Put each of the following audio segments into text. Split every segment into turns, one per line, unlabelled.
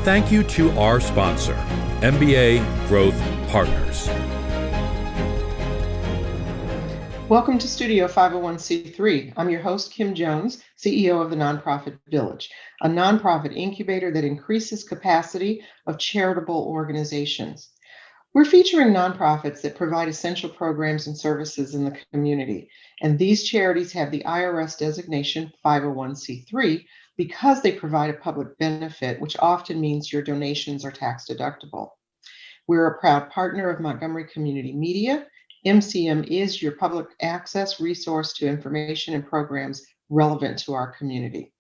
thank you to our sponsor, MBA Growth Partners.
Welcome to Studio 501c3. I'm your host, Kim Jones, CEO of the Nonprofit Village, a nonprofit incubator that increases capacity of charitable organizations. We're featuring nonprofits that provide essential programs and services in the community, and these charities have the IRS designation 501c3 because they provide a public benefit, which often means your donations are tax deductible. We're a proud partner of Montgomery Community Media. MCM is your public access resource to information and programs relevant to our community.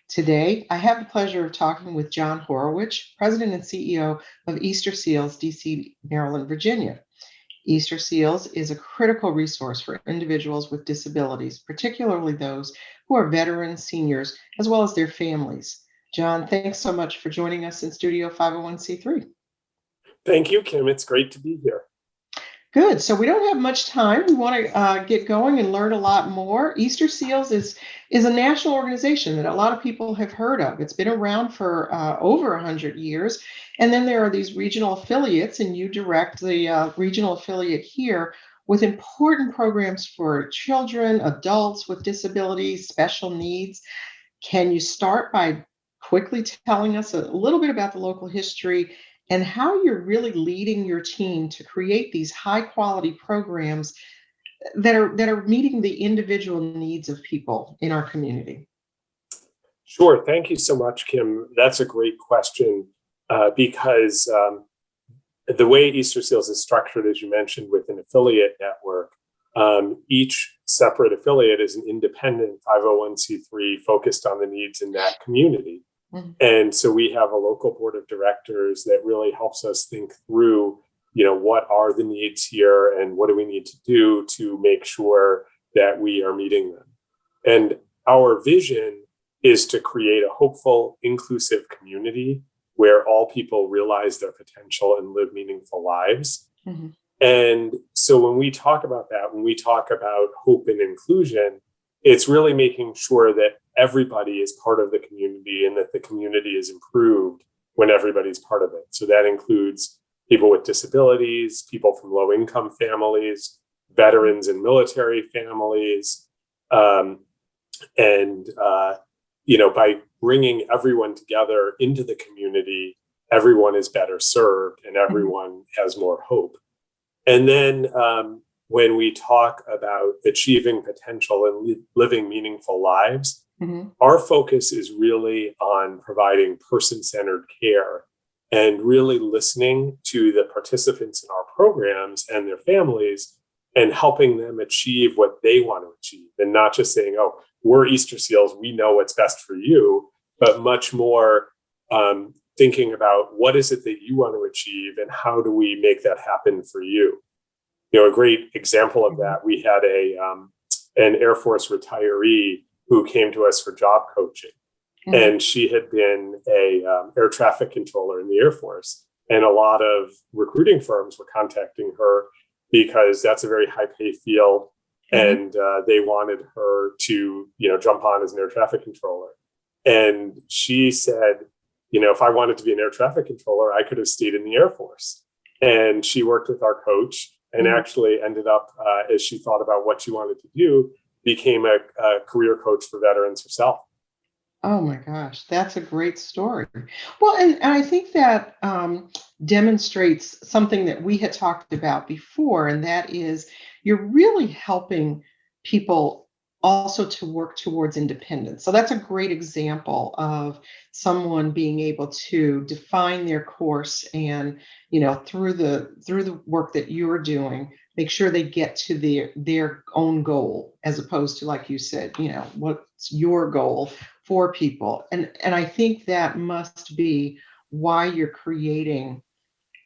Today, I have the pleasure of talking with Jon Horowitch, President and CEO of Easterseals, DC, Maryland, Virginia. Easterseals is a critical resource for individuals with disabilities, particularly those who are veterans, seniors, as well as their families. Jon, thanks so much for joining us in Studio 501c3.
Thank you, Kim. It's great to be here.
Good. So we don't have much time. We want to get going and learn a lot more. Easterseals is a national organization that a lot of people have heard of. It's been around for over 100 years. And then there are these regional affiliates, and you direct the regional affiliate here with important programs for children, adults with disabilities, special needs. Can you start by quickly telling us a little bit about the local history and how you're really leading your team to create these high quality programs that are meeting the individual needs of people in our community?
Sure. Thank you so much, Kim. That's a great question because the way Easterseals is structured, as you mentioned, with an affiliate network, each separate affiliate is an independent 501c3 focused on the needs in that community. And so we have a local board of directors that really helps us think through, what are the needs here and what do we need to do to make sure that we are meeting them. And our vision is to create a hopeful, inclusive community where all people realize their potential and live meaningful lives. Mm-hmm. And so when we talk about that, when we talk about hope and inclusion, it's really making sure that everybody is part of the community and that the community is improved when everybody's part of it. So that includes people with disabilities, people from low-income families, veterans and military families. By bringing everyone together into the community, everyone is better served and everyone has more hope. And then when we talk about achieving potential and living meaningful lives, our focus is really on providing person-centered care and really listening to the participants in our programs and their families and helping them achieve what they want to achieve, and not just saying, oh, we're Easterseals, we know what's best for you, but much more thinking about what is it that you want to achieve and how do we make that happen for you. A great example of that, we had an Air Force retiree who came to us for job coaching. Mm-hmm. And she had been a air traffic controller in the Air Force. And a lot of recruiting firms were contacting her because that's a very high pay field. Mm-hmm. And they wanted her to, jump on as an air traffic controller. And she said, if I wanted to be an air traffic controller, I could have stayed in the Air Force. And she worked with our coach and actually ended up, as she thought about what she wanted to do, became a career coach for veterans herself.
Oh my gosh, that's a great story. Well, and I think that demonstrates something that we had talked about before, and that is you're really helping people also to work towards independence. So that's a great example of someone being able to define their course and, through the work that you're doing, make sure they get to their own goal, as opposed to, like you said, what's your goal for people. And I think that must be why you're creating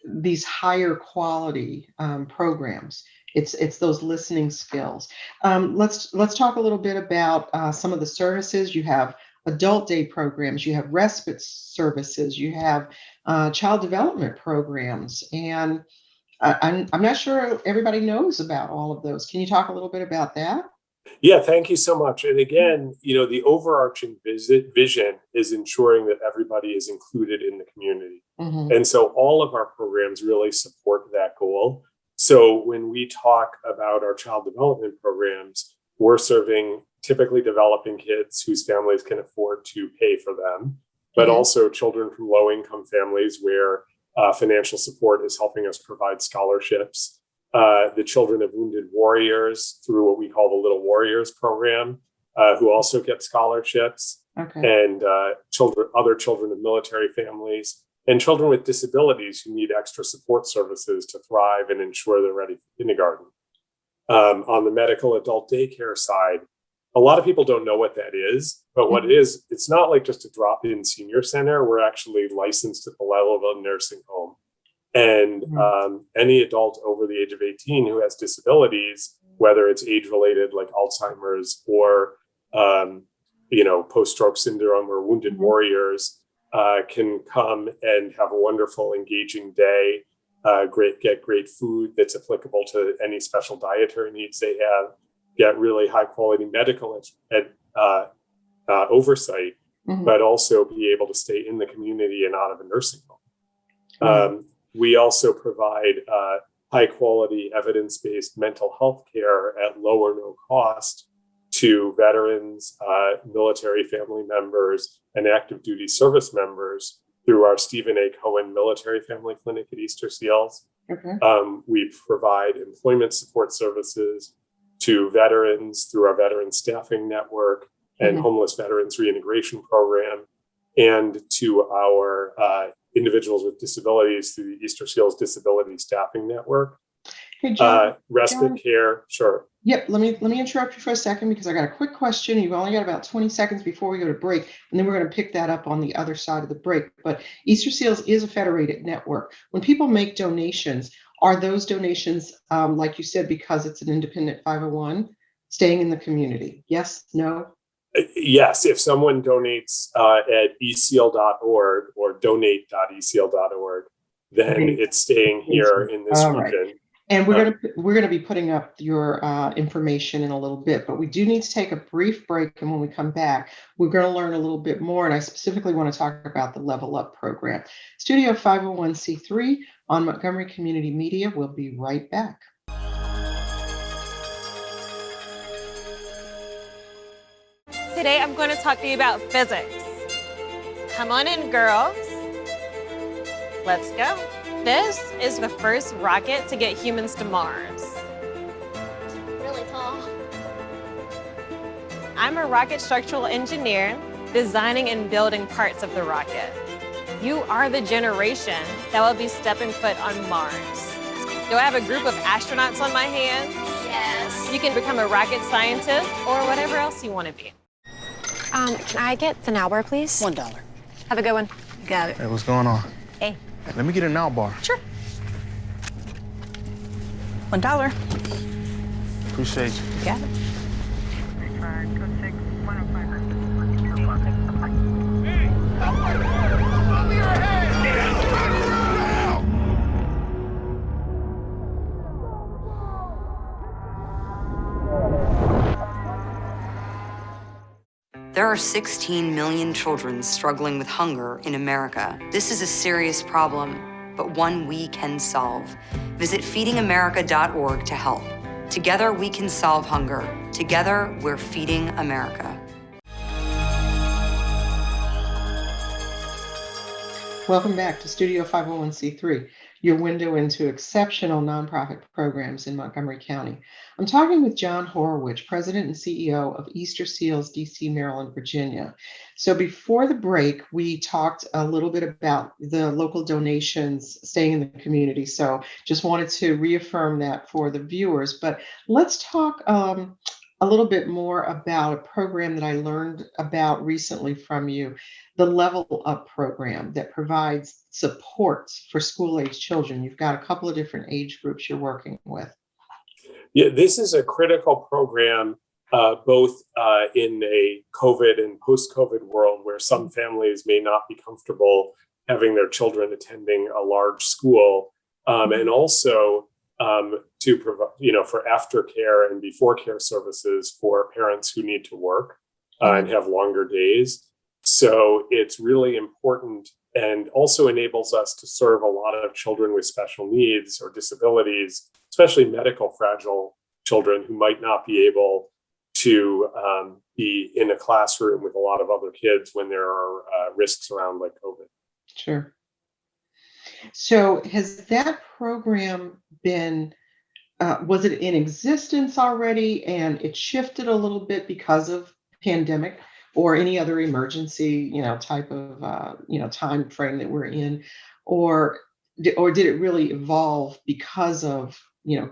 these higher quality programs. It's those listening skills. Let's talk a little bit about some of the services. You have adult day programs, you have respite services, you have child development programs, and I'm not sure everybody knows about all of those. Can you talk a little bit about that?
Yeah, thank you so much. And again, the overarching vision is ensuring that everybody is included in the community.
Mhm.
And so all of our programs really support that goal. So when we talk about our child development programs, we're serving typically developing kids whose families can afford to pay for them, but
Mhm.
also children from low income families where financial support is helping us provide scholarships. The children of wounded warriors through what we call the Little Warriors program, who also get scholarships,
Okay.
and other children of military families, and children with disabilities who need extra support services to thrive and ensure they're ready for kindergarten. On the medical adult daycare side, a lot of people don't know what that is, but what it is, it's not like just a drop-in senior center. We're actually licensed at the level of a nursing home. And any adult over the age of 18 who has disabilities, whether it's age-related like Alzheimer's or post-stroke syndrome or wounded warriors, can come and have a wonderful, engaging day, get great food that's applicable to any special dietary needs they have, get really high-quality medical oversight, but also be able to stay in the community and out of a nursing home. We also provide high-quality, evidence-based mental health care at low or no cost to veterans, military family members, and active duty service members through our Stephen A. Cohen Military Family Clinic at Easterseals.
Okay.
We provide employment support services to veterans through our Veteran Staffing Network and Homeless Veterans Reintegration Program, and to our individuals with disabilities through the Easterseals Disability Staffing Network.
Hey, Jon.
Respite care, sure.
Yep. Let me interrupt you for a second because I got a quick question. You've only got about 20 seconds before we go to break, and then we're going to pick that up on the other side of the break. But Easterseals is a federated network. When people make donations, are those donations, like you said, because it's an independent 501, staying in the community? Yes, no?
Yes, if someone donates at eseal.org or donate.eseal.org, then it's staying here in this region.
Right. And we're gonna be putting up your information in a little bit, but we do need to take a brief break. And when we come back, we're going to learn a little bit more. And I specifically want to talk about the Level Up program. Studio 501c3 on Montgomery Community Media. We'll be right back.
Today I'm going to talk to you about physics. Come on in, girls. Let's go. This is the first rocket to get humans to Mars.
Really tall.
I'm a rocket structural engineer, designing and building parts of the rocket. You are the generation that will be stepping foot on Mars. Do I have a group of astronauts on my hands?
Yes.
You can become a rocket scientist or whatever else you want to be.
Can I get the now bar, please?
$1.
Have a good one.
Got it.
Hey, what's going on?
Hey.
Let me get a now bar.
Sure. $1.
Appreciate you.
Got it.
There are 16 million children struggling with hunger in America. This is a serious problem, but one we can solve. Visit feedingamerica.org to help. Together we can solve hunger. Together we're feeding America.
Welcome back to Studio 501c3, your window into exceptional nonprofit programs in Montgomery County. I'm talking with Jon Horowitch, President and CEO of Easterseals, DC, Maryland, Virginia. So before the break, we talked a little bit about the local donations staying in the community. So just wanted to reaffirm that for the viewers. But let's talk a little bit more about a program that I learned about recently from you, the Level Up program that provides supports for school-age children. You've got a couple of different age groups you're working with.
Yeah, this is a critical program, both in a COVID and post-COVID world where some families may not be comfortable having their children attending a large school, and also to provide, for aftercare and before care services for parents who need to work and have longer days. So it's really important and also enables us to serve a lot of children with special needs or disabilities, especially medical fragile children who might not be able to be in a classroom with a lot of other kids when there are risks around like COVID.
Sure. So has that program been, was it in existence already and it shifted a little bit because of pandemic or any other emergency, type of, time frame that we're in, or did it really evolve because of,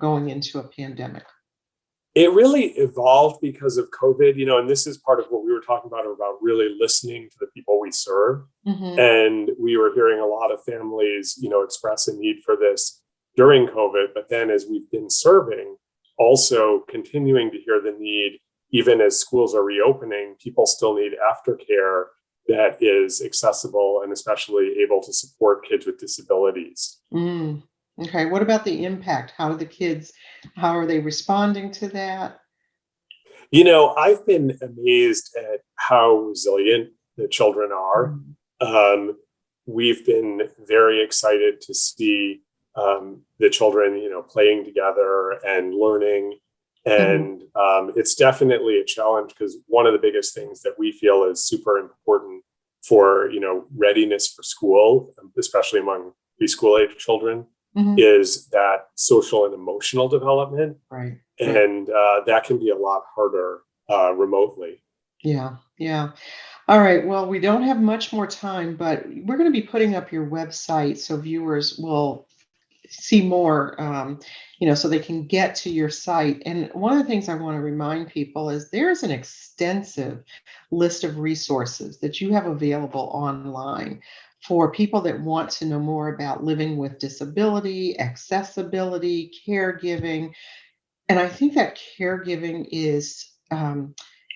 going into a pandemic?
It really evolved because of COVID, and this is part of what we were talking about really listening to the people we serve.
Mm-hmm.
And we were hearing a lot of families, express a need for this during COVID. But then as we've been serving, also continuing to hear the need, even as schools are reopening, people still need aftercare that is accessible and especially able to support kids with disabilities.
Mm. Okay. What about the impact? How are they responding to that?
I've been amazed at how resilient the children are. We've been very excited to see the children, playing together and learning. And it's definitely a challenge because one of the biggest things that we feel is super important for, readiness for school, especially among preschool age children, is that social and emotional development.
Right.
And that can be a lot harder remotely.
Yeah. Yeah. All right. Well, we don't have much more time, but we're going to be putting up your website so viewers will see more, so they can get to your site. And one of the things I want to remind people is there's an extensive list of resources that you have available online for people that want to know more about living with disability, accessibility, caregiving. And I think that caregiving is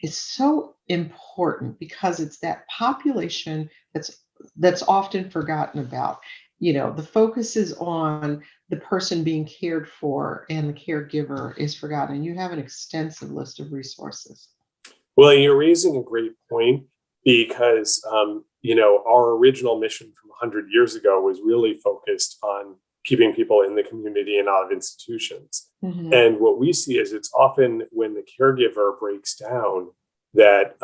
so important because it's that population that's often forgotten about. The focus is on the person being cared for and the caregiver is forgotten. And you have an extensive list of resources.
Well, you're raising a great point because, our original mission from 100 years ago was really focused on keeping people in the community and out of institutions.
Mm-hmm.
And what we see is it's often when the caregiver breaks down that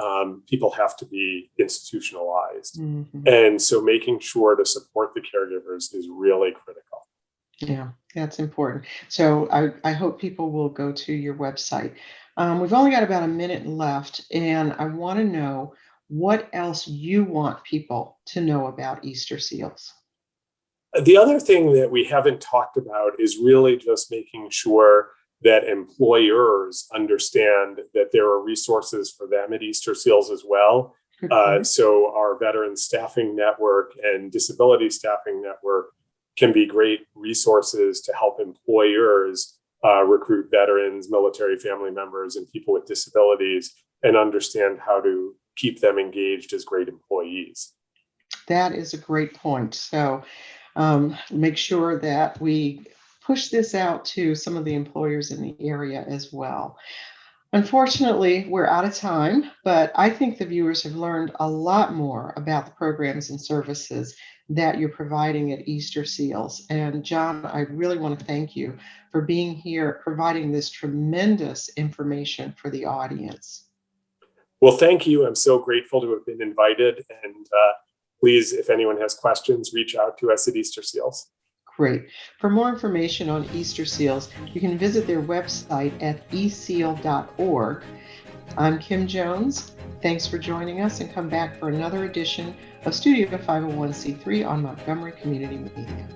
people have to be institutionalized.
Mm-hmm.
And so making sure to support the caregivers is really critical.
Yeah, that's important. So I hope people will go to your website. We've only got about a minute left, and I want to know what else you want people to know about Easterseals.
The other thing that we haven't talked about is really just making sure that employers understand that there are resources for them at Easterseals as well. So our veteran staffing network and disability staffing network can be great resources to help employers recruit veterans, military family members, and people with disabilities and understand how to keep them engaged as great employees.
That is a great point. So make sure that we push this out to some of the employers in the area as well. Unfortunately, we're out of time, but I think the viewers have learned a lot more about the programs and services that you're providing at Easterseals. And Jon, I really want to thank you for being here, providing this tremendous information for the audience.
Well, thank you. I'm so grateful to have been invited. And please, if anyone has questions, reach out to us at Easterseals.
Great. For more information on Easterseals, you can visit their website at eseal.org. I'm Kim Jones. Thanks for joining us, and come back for another edition of Studio 501c3 on Montgomery Community Media.